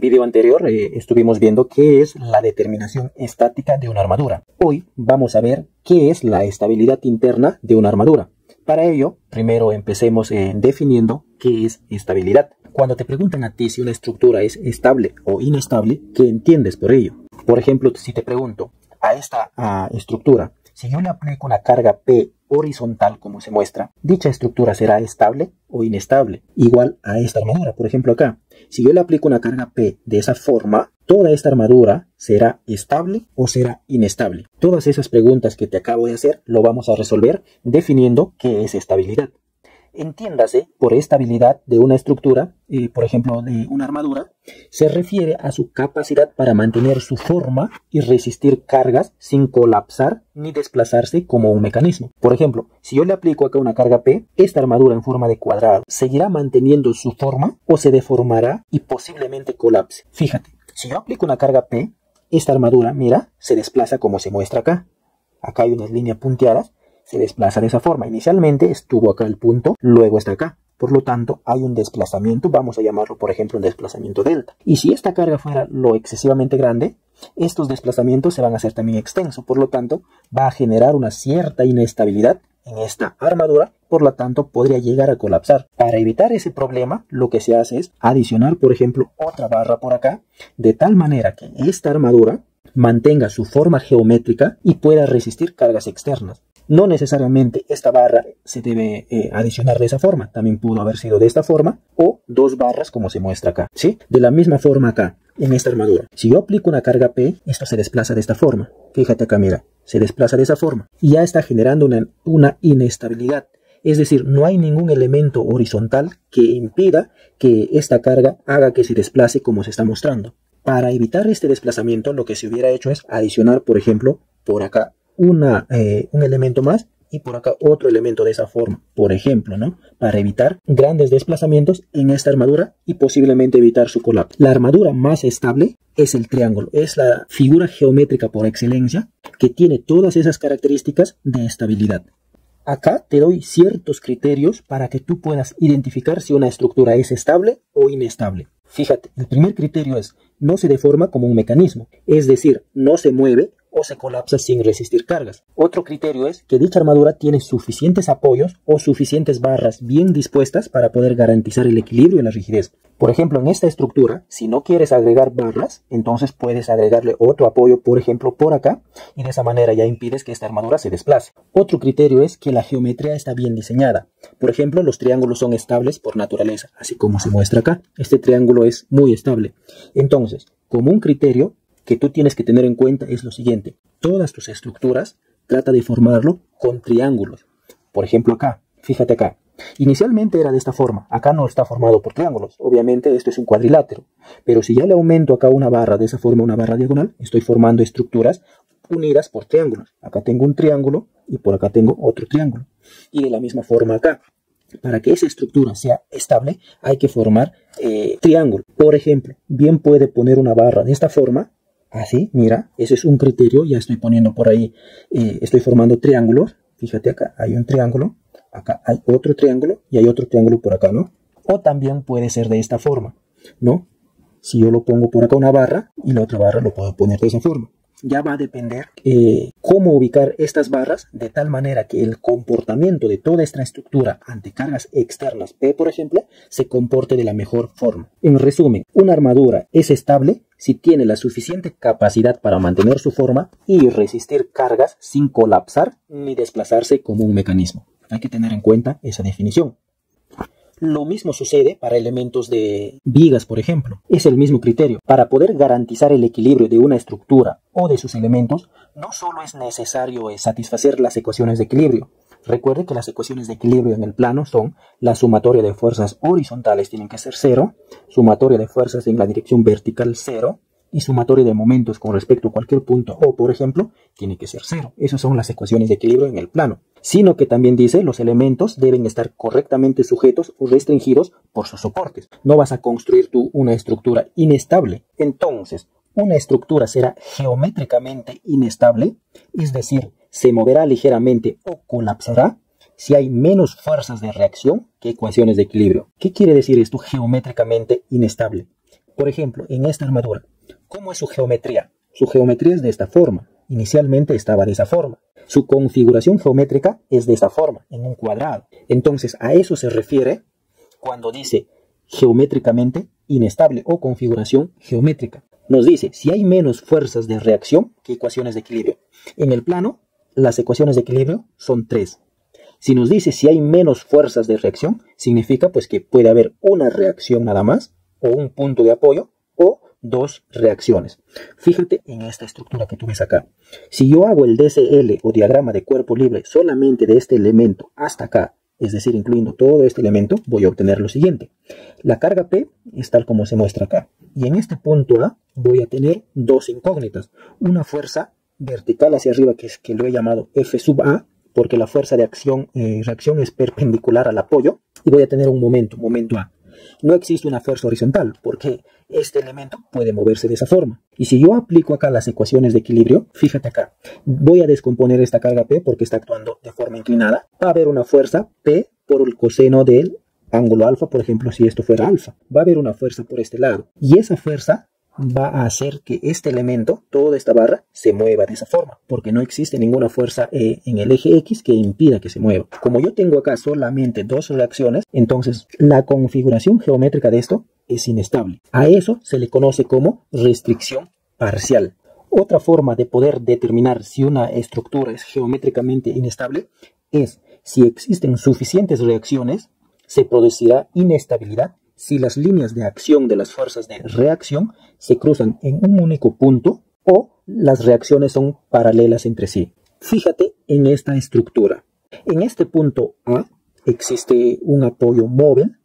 video anterior estuvimos viendo qué es la determinación estática de una armadura. Hoy vamos a ver qué es la estabilidad interna de una armadura. Para ello, primero empecemos definiendo qué es estabilidad. Cuando te preguntan a ti si una estructura es estable o inestable, ¿qué entiendes por ello? Por ejemplo, si te pregunto a esta estructura, si yo le aplico una carga P horizontal como se muestra, ¿dicha estructura será estable o inestable? Igual a esta armadura, por ejemplo acá. Si yo le aplico una carga P de esa forma, ¿toda esta armadura será estable o será inestable? Todas esas preguntas que te acabo de hacer lo vamos a resolver definiendo qué es estabilidad. Entiéndase por estabilidad de una estructura, por ejemplo de una armadura, se refiere a su capacidad para mantener su forma y resistir cargas sin colapsar ni desplazarse como un mecanismo. Por ejemplo, si yo le aplico acá una carga P, esta armadura en forma de cuadrado, ¿seguirá manteniendo su forma o se deformará y posiblemente colapse? Fíjate, si yo aplico una carga P, esta armadura, mira, se desplaza como se muestra acá. Acá hay unas líneas punteadas. Se desplaza de esa forma. Inicialmente estuvo acá el punto, luego está acá. Por lo tanto, hay un desplazamiento, vamos a llamarlo por ejemplo un desplazamiento delta. Y si esta carga fuera lo excesivamente grande, estos desplazamientos se van a hacer también extensos. Por lo tanto, va a generar una cierta inestabilidad en esta armadura. Por lo tanto, podría llegar a colapsar. Para evitar ese problema, lo que se hace es adicionar, por ejemplo, otra barra por acá, de tal manera que esta armadura mantenga su forma geométrica y pueda resistir cargas externas. No necesariamente esta barra se debe adicionar de esa forma. También pudo haber sido de esta forma o dos barras como se muestra acá, ¿sí? De la misma forma acá, en esta armadura. Si yo aplico una carga P, esto se desplaza de esta forma. Fíjate acá, mira, se desplaza de esa forma. Y ya está generando una inestabilidad. Es decir, no hay ningún elemento horizontal que impida que esta carga haga que se desplace como se está mostrando. Para evitar este desplazamiento, lo que se hubiera hecho es adicionar, por ejemplo, por acá un elemento más y por acá otro elemento de esa forma, por ejemplo, ¿no? Para evitar grandes desplazamientos en esta armadura y posiblemente evitar su colapso. La armadura más estable es el triángulo, es la figura geométrica por excelencia que tiene todas esas características de estabilidad. Acá te doy ciertos criterios para que tú puedas identificar si una estructura es estable o inestable. Fíjate, el primer criterio es no se deforma como un mecanismo, es decir, no se mueve o se colapsa sin resistir cargas. Otro criterio es que dicha armadura tiene suficientes apoyos o suficientes barras bien dispuestas para poder garantizar el equilibrio y la rigidez. Por ejemplo, en esta estructura, si no quieres agregar barras, entonces puedes agregarle otro apoyo, por ejemplo, por acá, y de esa manera ya impides que esta armadura se desplace. Otro criterio es que la geometría está bien diseñada. Por ejemplo, los triángulos son estables por naturaleza, así como se muestra acá. Este triángulo es muy estable. Entonces, como un criterio que tú tienes que tener en cuenta es lo siguiente: todas tus estructuras trata de formarlo con triángulos. Por ejemplo acá, fíjate acá, inicialmente era de esta forma, acá no está formado por triángulos, obviamente esto es un cuadrilátero, pero si ya le aumento acá una barra de esa forma, una barra diagonal, estoy formando estructuras unidas por triángulos. Acá tengo un triángulo y por acá tengo otro triángulo, y de la misma forma acá. Para que esa estructura sea estable hay que formar triángulo. Por ejemplo, bien puede poner una barra de esta forma. Así, mira, ese es un criterio, ya estoy poniendo por ahí, estoy formando triángulos, fíjate acá, hay un triángulo, acá hay otro triángulo y hay otro triángulo por acá, ¿no? O también puede ser de esta forma, ¿no? Si yo lo pongo por acá una barra y la otra barra lo puedo poner de esa forma. Ya va a depender cómo ubicar estas barras de tal manera que el comportamiento de toda esta estructura ante cargas externas, P por ejemplo, se comporte de la mejor forma. En resumen, una armadura es estable si tiene la suficiente capacidad para mantener su forma y resistir cargas sin colapsar ni desplazarse como un mecanismo. Hay que tener en cuenta esa definición. Lo mismo sucede para elementos de vigas, por ejemplo. Es el mismo criterio. Para poder garantizar el equilibrio de una estructura o de sus elementos, no solo es necesario satisfacer las ecuaciones de equilibrio. Recuerde que las ecuaciones de equilibrio en el plano son la sumatoria de fuerzas horizontales tienen que ser 0, sumatoria de fuerzas en la dirección vertical 0 y sumatoria de momentos con respecto a cualquier punto O, por ejemplo, tiene que ser 0. Esas son las ecuaciones de equilibrio en el plano. Sino que también dice los elementos deben estar correctamente sujetos o restringidos por sus soportes. No vas a construir tú una estructura inestable. Entonces, una estructura será geométricamente inestable, es decir, se moverá ligeramente o colapsará si hay menos fuerzas de reacción que ecuaciones de equilibrio. ¿Qué quiere decir esto geométricamente inestable? Por ejemplo, en esta armadura, ¿cómo es su geometría? Su geometría es de esta forma. Inicialmente estaba de esa forma. Su configuración geométrica es de esta forma, en un cuadrado. Entonces, a eso se refiere cuando dice geométricamente inestable o configuración geométrica. Nos dice si hay menos fuerzas de reacción que ecuaciones de equilibrio. En el plano, las ecuaciones de equilibrio son 3. Si nos dice si hay menos fuerzas de reacción, significa pues que puede haber una reacción nada más, o un punto de apoyo, o 2 reacciones. Fíjate en esta estructura que tú ves acá. Si yo hago el DCL o diagrama de cuerpo libre solamente de este elemento hasta acá, es decir, incluyendo todo este elemento, voy a obtener lo siguiente. La carga P es tal como se muestra acá. Y en este punto A voy a tener 2 incógnitas. Una fuerza vertical hacia arriba, que lo he llamado F sub A, porque la fuerza de reacción es perpendicular al apoyo. Y voy a tener un momento A. No existe una fuerza horizontal, porque este elemento puede moverse de esa forma. Y si yo aplico acá las ecuaciones de equilibrio, fíjate acá, voy a descomponer esta carga P porque está actuando de forma inclinada. Va a haber una fuerza P por el coseno del ángulo alfa, por ejemplo, si esto fuera alfa. Va a haber una fuerza por este lado. Y esa fuerza va a hacer que este elemento, toda esta barra, se mueva de esa forma, porque no existe ninguna fuerza en el eje X que impida que se mueva. Como yo tengo acá solamente 2 reacciones, entonces la configuración geométrica de esto es inestable. A eso se le conoce como restricción parcial. Otra forma de poder determinar si una estructura es geométricamente inestable es si existen suficientes reacciones, se producirá inestabilidad si las líneas de acción de las fuerzas de reacción se cruzan en un único punto o las reacciones son paralelas entre sí. Fíjate en esta estructura. En este punto A existe un apoyo móvil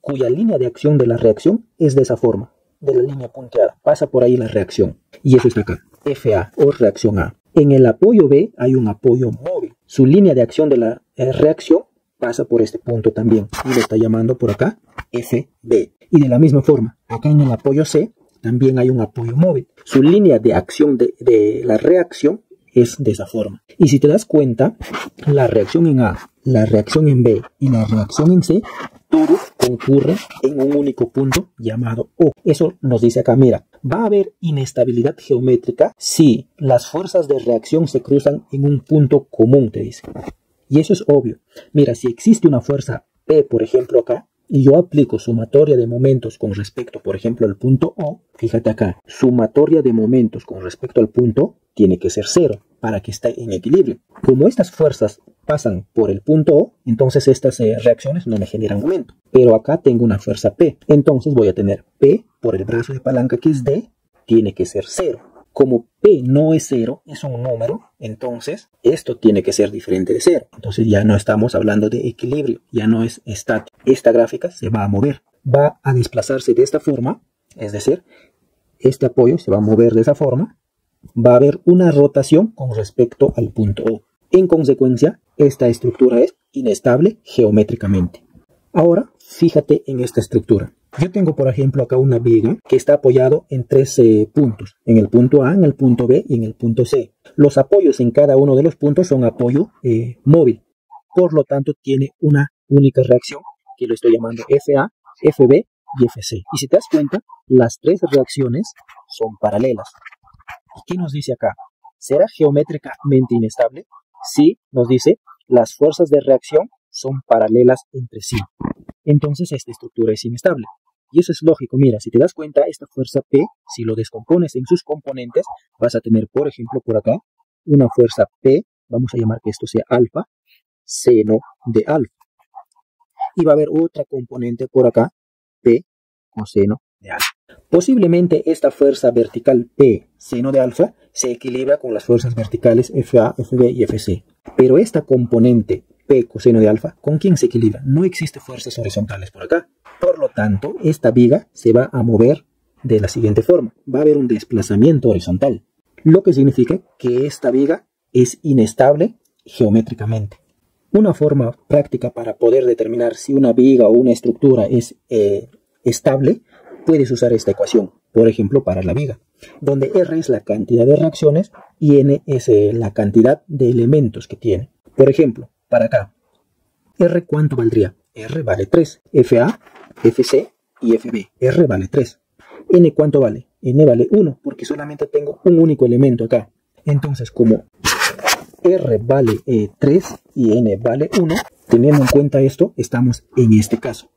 cuya línea de acción de la reacción es de esa forma, de la línea punteada. Pasa por ahí la reacción. Y eso está acá, FA o reacción A. En el apoyo B hay un apoyo móvil. Su línea de acción de la reacción pasa por este punto también y lo está llamando por acá FB. Y de la misma forma, acá en el apoyo C también hay un apoyo móvil. Su línea de acción de la reacción es de esa forma. Y si te das cuenta, la reacción en A, la reacción en B y la reacción en C, todo concurre en un único punto llamado O. Eso nos dice acá, mira, va a haber inestabilidad geométrica si las fuerzas de reacción se cruzan en un punto común, te dice. Y eso es obvio. Mira, si existe una fuerza P, por ejemplo, acá, y yo aplico sumatoria de momentos con respecto, por ejemplo, al punto O, fíjate acá, sumatoria de momentos con respecto al punto tiene que ser 0 para que esté en equilibrio. Como estas fuerzas pasan por el punto O, entonces estas reacciones no me generan momento. Pero acá tengo una fuerza P, entonces voy a tener P por el brazo de palanca que es D, tiene que ser 0. Como P no es 0, es un número, entonces esto tiene que ser diferente de 0. Entonces ya no estamos hablando de equilibrio, ya no es estático. Esta gráfica se va a mover, va a desplazarse de esta forma, es decir, este apoyo se va a mover de esa forma, va a haber una rotación con respecto al punto O. En consecuencia, esta estructura es inestable geométricamente. Ahora, fíjate en esta estructura. Yo tengo, por ejemplo, acá una viga que está apoyado en 3 puntos. En el punto A, en el punto B y en el punto C. Los apoyos en cada uno de los puntos son apoyo móvil. Por lo tanto, tiene una única reacción que lo estoy llamando FA, FB y FC. Y si te das cuenta, las 3 reacciones son paralelas. ¿Y qué nos dice acá? ¿Será geométricamente inestable? Sí, nos dice, las fuerzas de reacción son paralelas entre sí. Entonces esta estructura es inestable. Y eso es lógico. Mira, si te das cuenta, esta fuerza P, si lo descompones en sus componentes, vas a tener, por ejemplo, por acá, una fuerza P, vamos a llamar que esto sea alfa, seno de alfa. Y va a haber otra componente por acá, P, coseno de alfa. Posiblemente esta fuerza vertical P, seno de alfa, se equilibra con las fuerzas verticales FA, FB y FC. Pero esta componente P coseno de alfa, ¿con quién se equilibra? No existe fuerzas horizontales por acá. Por lo tanto, esta viga se va a mover de la siguiente forma. Va a haber un desplazamiento horizontal, lo que significa que esta viga es inestable geométricamente. Una forma práctica para poder determinar si una viga o una estructura es estable, puedes usar esta ecuación, por ejemplo, para la viga, donde R es la cantidad de reacciones y N es la cantidad de elementos que tiene. Por ejemplo, para acá, R ¿cuánto valdría? R vale 3. FA, FC y FB. R vale 3. n ¿cuánto vale? N vale 1, porque solamente tengo un único elemento acá. Entonces, como R vale 3 y N vale 1, teniendo en cuenta esto, estamos en este caso.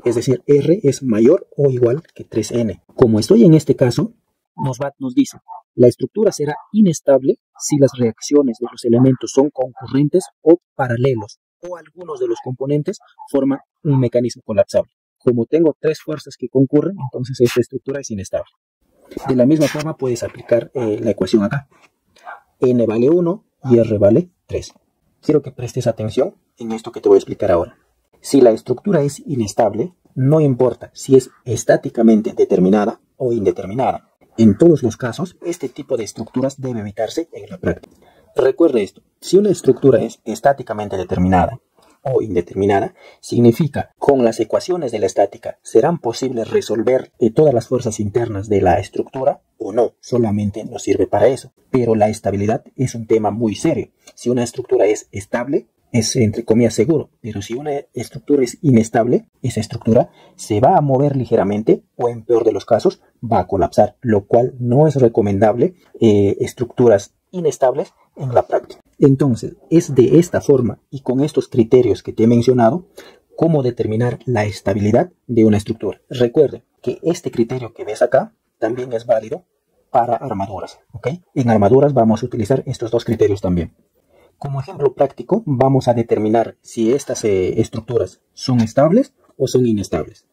Es decir, R es mayor o igual que 3N. Como estoy en este caso, nos dice, la estructura será inestable si las reacciones de los elementos son concurrentes o paralelos, o algunos de los componentes forman un mecanismo colapsable. Como tengo tres fuerzas que concurren, entonces esta estructura es inestable. De la misma forma puedes aplicar la ecuación acá. N vale 1 y R vale 3. Quiero que prestes atención en esto que te voy a explicar ahora. Si la estructura es inestable, no importa si es estáticamente determinada o indeterminada. En todos los casos, este tipo de estructuras debe evitarse en la práctica. Recuerde esto, si una estructura es estáticamente determinada o indeterminada, significa con las ecuaciones de la estática serán posibles resolver todas las fuerzas internas de la estructura o no, solamente nos sirve para eso. Pero la estabilidad es un tema muy serio. Si una estructura es estable, es entre comillas seguro, pero si una estructura es inestable, esa estructura se va a mover ligeramente o en peor de los casos va a colapsar, lo cual no es recomendable estructuras inestables en la práctica. Entonces, es de esta forma y con estos criterios que te he mencionado, cómo determinar la estabilidad de una estructura. Recuerden que este criterio que ves acá también es válido para armaduras, ¿ok? En armaduras vamos a utilizar estos dos criterios también. Como ejemplo práctico, vamos a determinar si estas estructuras son estables o son inestables.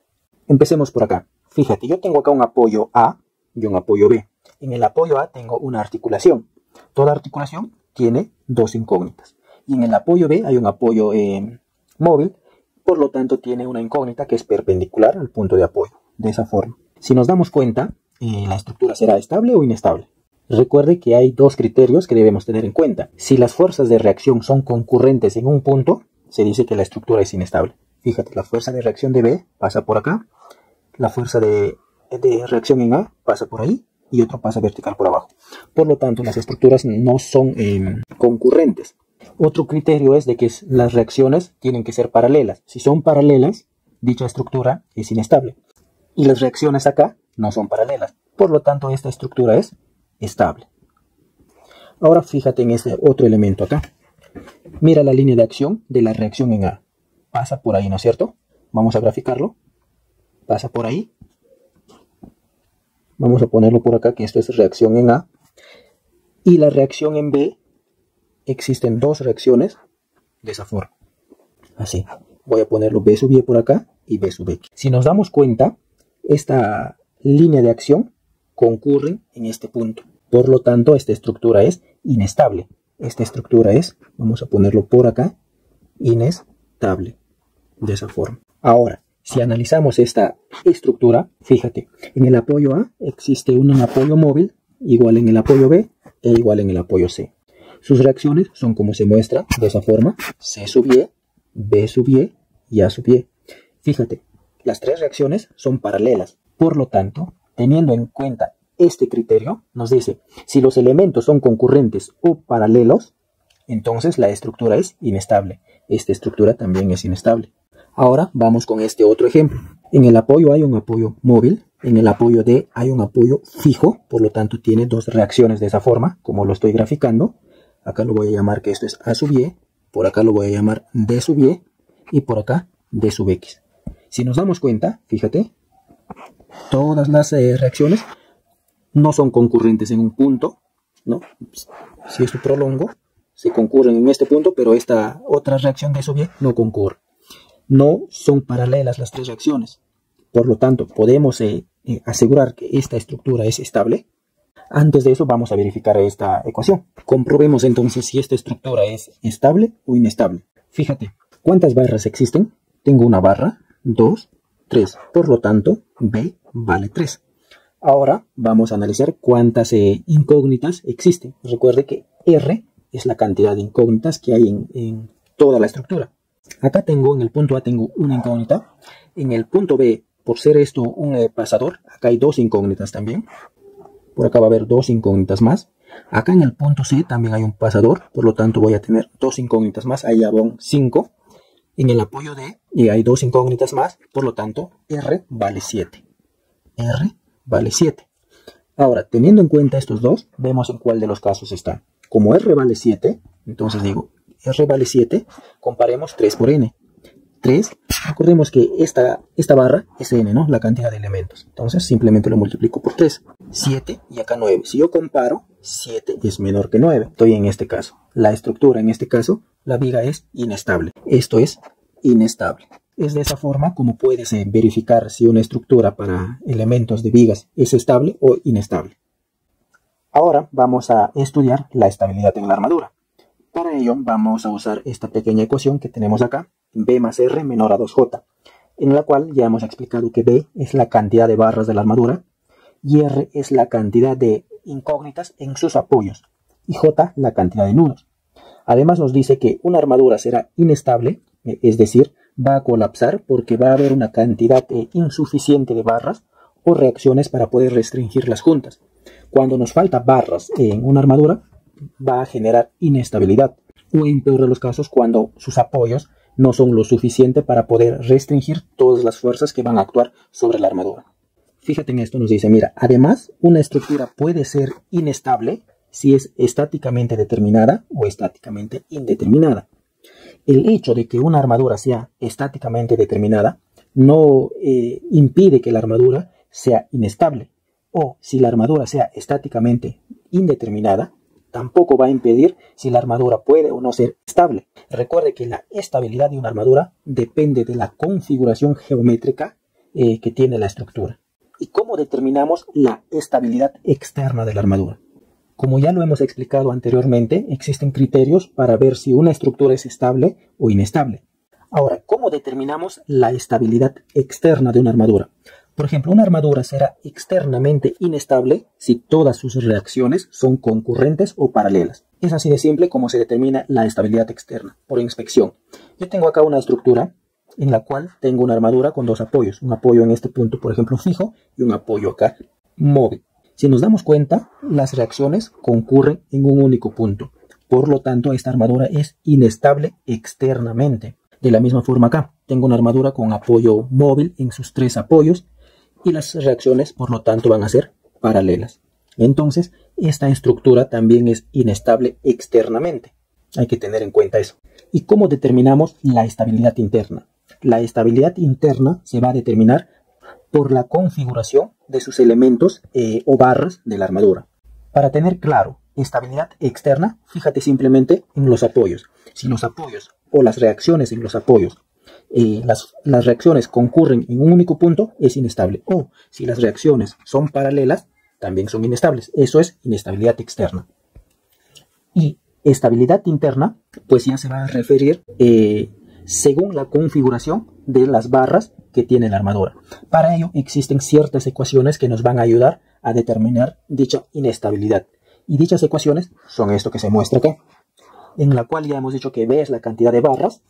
Empecemos por acá. Fíjate, yo tengo acá un apoyo A y un apoyo B. En el apoyo A tengo una articulación. Toda articulación tiene dos incógnitas. Y en el apoyo B hay un apoyo móvil, por lo tanto tiene una incógnita que es perpendicular al punto de apoyo. De esa forma. Si nos damos cuenta, la estructura será estable o inestable. Recuerde que hay dos criterios que debemos tener en cuenta. Si las fuerzas de reacción son concurrentes en un punto, se dice que la estructura es inestable. Fíjate, la fuerza de reacción de B pasa por acá, la fuerza de reacción en A pasa por ahí y otro pasa vertical por abajo. Por lo tanto, las estructuras no son concurrentes. Otro criterio es de que las reacciones tienen que ser paralelas. Si son paralelas, dicha estructura es inestable. Y las reacciones acá no son paralelas. Por lo tanto, esta estructura es estable. Ahora fíjate en este otro elemento acá. Mira la línea de acción de la reacción en A. Pasa por ahí, ¿no es cierto? Vamos a graficarlo. Pasa por ahí. Vamos a ponerlo por acá, que esto es reacción en A. Y la reacción en B, existen dos reacciones de esa forma. Así. Voy a ponerlo B sub Y por acá y B sub X. Si nos damos cuenta, esta línea de acción concurren en este punto. Por lo tanto, esta estructura es inestable. Esta estructura es, vamos a ponerlo por acá, inestable. De esa forma. Ahora, si analizamos esta estructura, fíjate, en el apoyo A existe un apoyo móvil igual en el apoyo B e igual en el apoyo C. Sus reacciones son como se muestra, de esa forma, C sub Y, B sub Y y A sub Y. Fíjate, las tres reacciones son paralelas. Por lo tanto, teniendo en cuenta este criterio, nos dice, si los elementos son concurrentes o paralelos, entonces la estructura es inestable. Esta estructura también es inestable. Ahora vamos con este otro ejemplo. En el apoyo A hay un apoyo móvil, en el apoyo D hay un apoyo fijo, por lo tanto tiene dos reacciones de esa forma, como lo estoy graficando. Acá lo voy a llamar que esto es A sub Y, por acá lo voy a llamar D sub Y y por acá D sub X. Si nos damos cuenta, fíjate, todas las reacciones no son concurrentes en un punto, ¿no? Si esto prolongo, se concurren en este punto, pero esta otra reacción de sub Y no concurre. No son paralelas las tres reacciones. Por lo tanto, podemos asegurar que esta estructura es estable. Antes de eso, vamos a verificar esta ecuación. Comprobemos entonces si esta estructura es estable o inestable. Fíjate, ¿cuántas barras existen? Tengo una barra, 2, 3. Por lo tanto, B vale 3. Ahora vamos a analizar cuántas incógnitas existen. Recuerde que R es la cantidad de incógnitas que hay en toda la estructura. Acá tengo, en el punto A tengo una incógnita. En el punto B, por ser esto un pasador, acá hay dos incógnitas también. Por acá va a haber dos incógnitas más. Acá en el punto C también hay un pasador, por lo tanto voy a tener dos incógnitas más. Ahí ya van 5. En el apoyo D hay dos incógnitas más, por lo tanto R vale 7. R vale 7. Ahora, teniendo en cuenta estos dos, vemos en cuál de los casos están. Como R vale 7, entonces digo, R vale 7, comparemos 3 por N. 3, recordemos que esta barra es N, ¿no? La cantidad de elementos. Entonces, simplemente lo multiplico por 3. 7 y acá 9. Si yo comparo, 7 es menor que 9. Estoy en este caso. La estructura, en este caso, la viga es inestable. Esto es inestable. Es de esa forma como puedes verificar si una estructura para elementos de vigas es estable o inestable. Ahora vamos a estudiar la estabilidad en la armadura. Para ello vamos a usar esta pequeña ecuación que tenemos acá, B más R menor a 2J, en la cual ya hemos explicado que B es la cantidad de barras de la armadura y R es la cantidad de incógnitas en sus apoyos y J la cantidad de nudos. Además nos dice que una armadura será inestable, es decir, va a colapsar porque va a haber una cantidad insuficiente de barras o reacciones para poder restringirlas juntas. Cuando nos falta barras en una armadura, va a generar inestabilidad. O en peor de los casos, cuando sus apoyos no son lo suficiente para poder restringir todas las fuerzas que van a actuar sobre la armadura. Fíjate en esto, nos dice, mira, además, una estructura puede ser inestable si es estáticamente determinada o estáticamente indeterminada. El hecho de que una armadura sea estáticamente determinada no impide que la armadura sea inestable. O si la armadura sea estáticamente indeterminada, tampoco va a impedir si la armadura puede o no ser estable. Recuerde que la estabilidad de una armadura depende de la configuración geométrica que tiene la estructura. ¿Y cómo determinamos la estabilidad externa de la armadura? Como ya lo hemos explicado anteriormente, existen criterios para ver si una estructura es estable o inestable. Ahora, ¿cómo determinamos la estabilidad externa de una armadura? Por ejemplo, una armadura será externamente inestable si todas sus reacciones son concurrentes o paralelas. Es así de simple como se determina la estabilidad externa, por inspección. Yo tengo acá una estructura en la cual tengo una armadura con dos apoyos. Un apoyo en este punto, por ejemplo, fijo, y un apoyo acá móvil. Si nos damos cuenta, las reacciones concurren en un único punto. Por lo tanto, esta armadura es inestable externamente. De la misma forma acá, tengo una armadura con apoyo móvil en sus tres apoyos y las reacciones, por lo tanto, van a ser paralelas. Entonces, esta estructura también es inestable externamente. Hay que tener en cuenta eso. ¿Y cómo determinamos la estabilidad interna? La estabilidad interna se va a determinar por la configuración de sus elementos o barras de la armadura. Para tener claro estabilidad externa, fíjate simplemente en los apoyos. Si los apoyos o las reacciones en los apoyos, las reacciones concurren en un único punto, es inestable. O si las reacciones son paralelas, también son inestables. Eso es inestabilidad externa. Y estabilidad interna, pues ya se va a referir según la configuración de las barras que tiene la armadura. Para ello existen ciertas ecuaciones que nos van a ayudar a determinar dicha inestabilidad. Y dichas ecuaciones son esto que se muestra acá, en la cual ya hemos dicho que B es la cantidad de barras,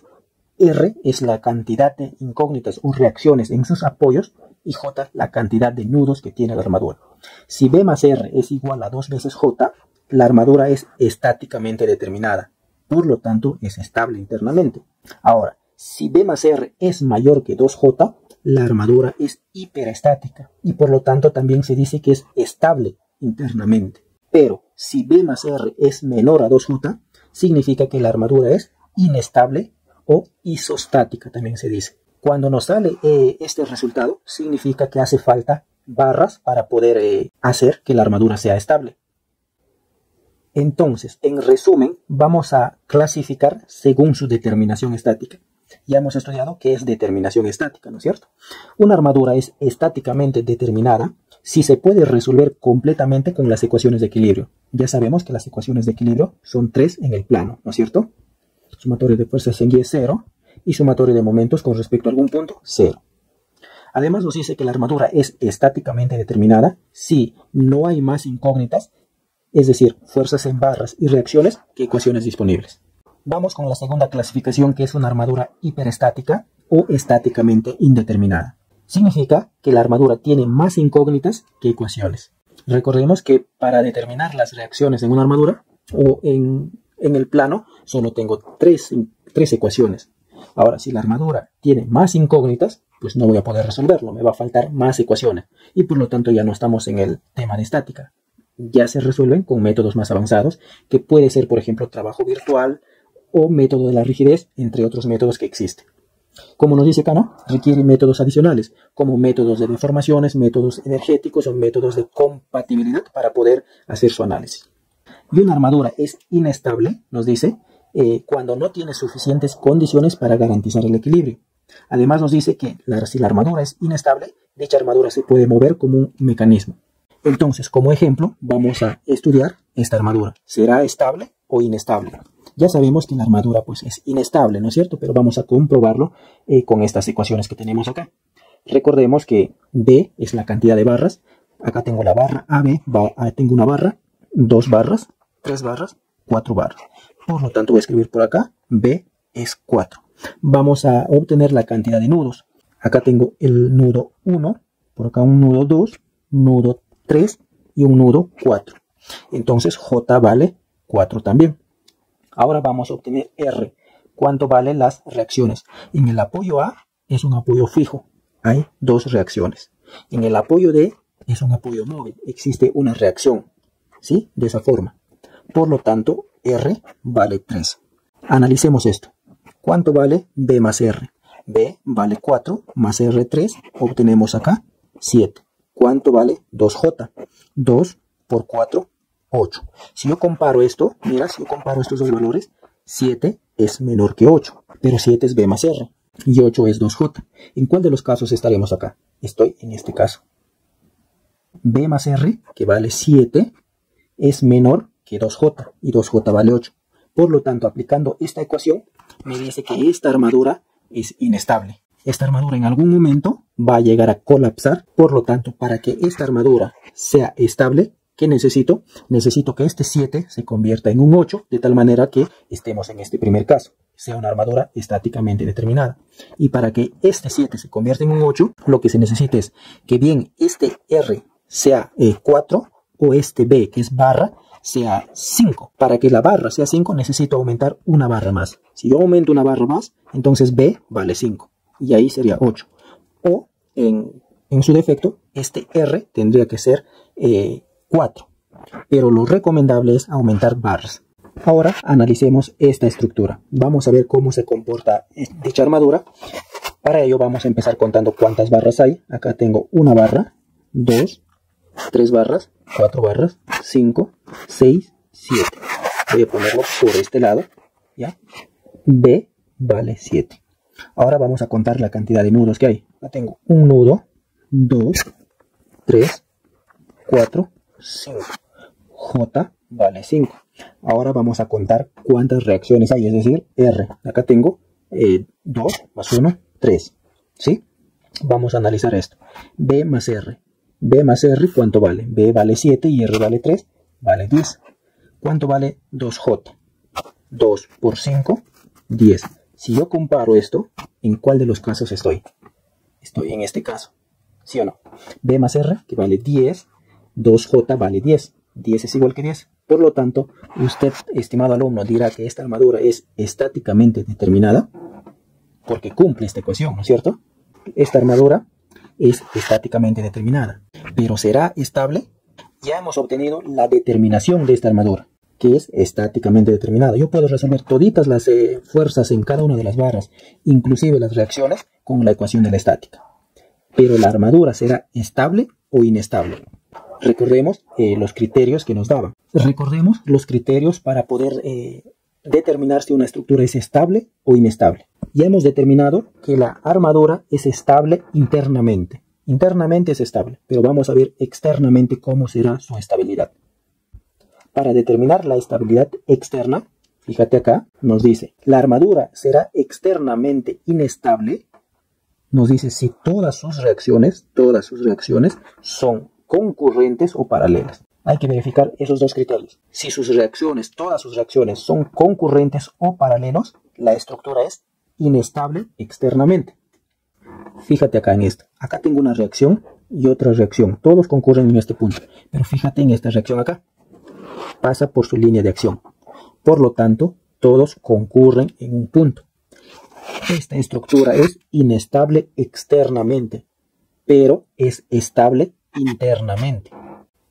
R es la cantidad de incógnitas o reacciones en sus apoyos y J la cantidad de nudos que tiene la armadura. Si B más R es igual a 2 veces J, la armadura es estáticamente determinada, por lo tanto es estable internamente. Ahora, si B más R es mayor que 2J, la armadura es hiperestática y por lo tanto también se dice que es estable internamente. Pero si B más R es menor a 2J, significa que la armadura es inestable o isostática, también se dice. Cuando nos sale este resultado, significa que hace falta barras para poder hacer que la armadura sea estable. Entonces, en resumen, vamos a clasificar según su determinación estática. Ya hemos estudiado qué es determinación estática, ¿no es cierto? Una armadura es estáticamente determinada si se puede resolver completamente con las ecuaciones de equilibrio. Ya sabemos que las ecuaciones de equilibrio son 3 en el plano, ¿no es cierto? Sumatorio de fuerzas en Y es 0 y sumatorio de momentos con respecto a algún punto, 0. Además nos dice que la armadura es estáticamente determinada si no hay más incógnitas, es decir, fuerzas en barras y reacciones, que ecuaciones disponibles. Vamos con la segunda clasificación, que es una armadura hiperestática o estáticamente indeterminada. Significa que la armadura tiene más incógnitas que ecuaciones. Recordemos que para determinar las reacciones en una armadura o en el plano solo tengo tres ecuaciones. Ahora, si la armadura tiene más incógnitas, pues no voy a poder resolverlo, me va a faltar más ecuaciones y por lo tanto ya no estamos en el tema de estática. Ya se resuelven con métodos más avanzados, que puede ser, por ejemplo, trabajo virtual o método de la rigidez, entre otros métodos que existen. Como nos dice acá, ¿no? Requiere métodos adicionales, como métodos de deformaciones, métodos energéticos o métodos de compatibilidad para poder hacer su análisis. Y una armadura es inestable, nos dice, cuando no tiene suficientes condiciones para garantizar el equilibrio. Además nos dice que si la armadura es inestable, dicha armadura se puede mover como un mecanismo. Entonces, como ejemplo, vamos a estudiar esta armadura. ¿Será estable o inestable? Ya sabemos que la armadura pues, es inestable, ¿no es cierto? Pero vamos a comprobarlo con estas ecuaciones que tenemos acá. Recordemos que B es la cantidad de barras. Acá tengo la barra AB, tengo una barra, 2 barras, 3 barras, 4 barras. Por lo tanto, voy a escribir por acá, B es 4. Vamos a obtener la cantidad de nudos. Acá tengo el nudo 1, por acá un nudo 2, nudo 3 y un nudo 4. Entonces J vale 4 también. Ahora vamos a obtener R. ¿Cuánto valen las reacciones? En el apoyo A es un apoyo fijo. Hay 2 reacciones. En el apoyo D es un apoyo móvil. Existe una reacción. ¿Sí? De esa forma. Por lo tanto, R vale 3. Analicemos esto. ¿Cuánto vale B más R? B vale 4 más R3. Obtenemos acá 7. ¿Cuánto vale 2J? 2 por 4, 8. Si yo comparo esto, mira, si yo comparo estos dos valores, 7 es menor que 8, pero 7 es B más R y 8 es 2J. ¿En cuál de los casos estaremos acá? Estoy en este caso. B más R, que vale 7, es menor que 2J y 2J vale 8. Por lo tanto, aplicando esta ecuación, me dice que esta armadura es inestable. Esta armadura en algún momento va a llegar a colapsar. Por lo tanto, para que esta armadura sea estable, ¿qué necesito? Necesito que este 7 se convierta en un 8, de tal manera que estemos en este primer caso, sea una armadura estáticamente determinada. Y para que este 7 se convierta en un 8, lo que se necesita es que bien este R sea 4 o este B, que es barra, sea 5. Para que la barra sea 5 necesito aumentar una barra más. Si yo aumento una barra más, entonces B vale 5. Y ahí sería 8. O en su defecto, este R tendría que ser 4. Pero lo recomendable es aumentar barras. Ahora analicemos esta estructura. Vamos a ver cómo se comporta dicha armadura. Para ello vamos a empezar contando cuántas barras hay. Acá tengo una barra, 2, 3 barras, 4 barras, 5, 6, 7. Voy a ponerlo por este lado. ¿Ya? B vale 7. Ahora vamos a contar la cantidad de nudos que hay. Acá tengo un nudo, 2, 3, 4, 5. J vale 5. Ahora vamos a contar cuántas reacciones hay, es decir, R. Acá tengo 2 más 1, 3. ¿Sí? Vamos a analizar esto. B más R. B más R, ¿cuánto vale? B vale 7 y R vale 3, vale 10. ¿Cuánto vale 2J? 2 por 5, 10. Si yo comparo esto, ¿en cuál de los casos estoy? Estoy en este caso, ¿sí o no? B más R, que vale 10, 2J vale 10. 10 es igual que 10. Por lo tanto, usted, estimado alumno, dirá que esta armadura es estáticamente determinada, porque cumple esta ecuación, ¿no es cierto? Esta armadura es estáticamente determinada. ¿Pero será estable? Ya hemos obtenido la determinación de esta armadura, que es estáticamente determinada. Yo puedo resolver toditas las fuerzas en cada una de las barras, inclusive las reacciones, con la ecuación de la estática. Pero la armadura será estable o inestable. Recordemos los criterios que nos daban. Recordemos los criterios para poder determinar si una estructura es estable o inestable. Ya hemos determinado que la armadura es estable internamente. Internamente es estable, pero vamos a ver externamente cómo será su estabilidad. Para determinar la estabilidad externa, fíjate acá, nos dice, la armadura será externamente inestable. Nos dice si todas sus reacciones son concurrentes o paralelas. Hay que verificar esos dos criterios. Si sus reacciones, todas sus reacciones son concurrentes o paralelos, la estructura es inestable externamente. Fíjate acá en esto. Acá tengo una reacción y otra reacción. Todos concurren en este punto. Pero fíjate en esta reacción acá. Pasa por su línea de acción. Por lo tanto, todos concurren en un punto. esta estructura es inestable externamente, pero es estable internamente.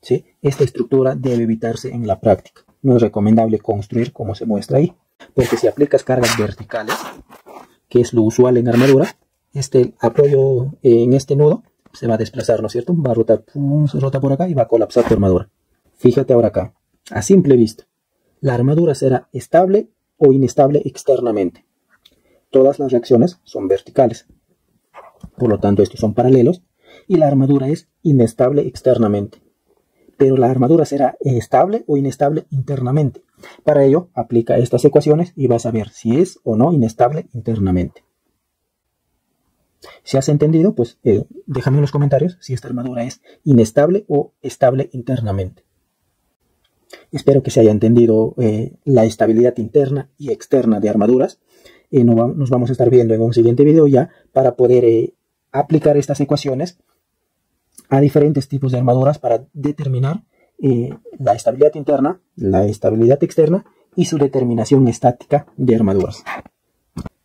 ¿Sí? Esta estructura debe evitarse en la práctica. No es recomendable construir como se muestra ahí, porque si aplicas cargas verticales, que es lo usual en armadura, este apoyo en este nudo se va a desplazar, ¿no es cierto? Va a rotar, se rota por acá y va a colapsar tu armadura. Fíjate ahora acá, a simple vista, la armadura será estable o inestable externamente. Todas las reacciones son verticales, por lo tanto estos son paralelos, y la armadura es inestable externamente. Pero la armadura será estable o inestable internamente. Para ello, aplica estas ecuaciones y vas a ver si es o no inestable internamente. Si has entendido, pues déjame en los comentarios si esta armadura es inestable o estable internamente. Espero que se haya entendido la estabilidad interna y externa de armaduras. Nos vamos a estar viendo en un siguiente video ya para poder aplicar estas ecuaciones a diferentes tipos de armaduras para determinar la estabilidad interna, la estabilidad externa y su determinación estática de armaduras.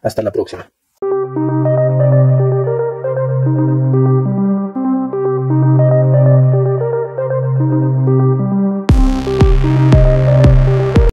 Hasta la próxima.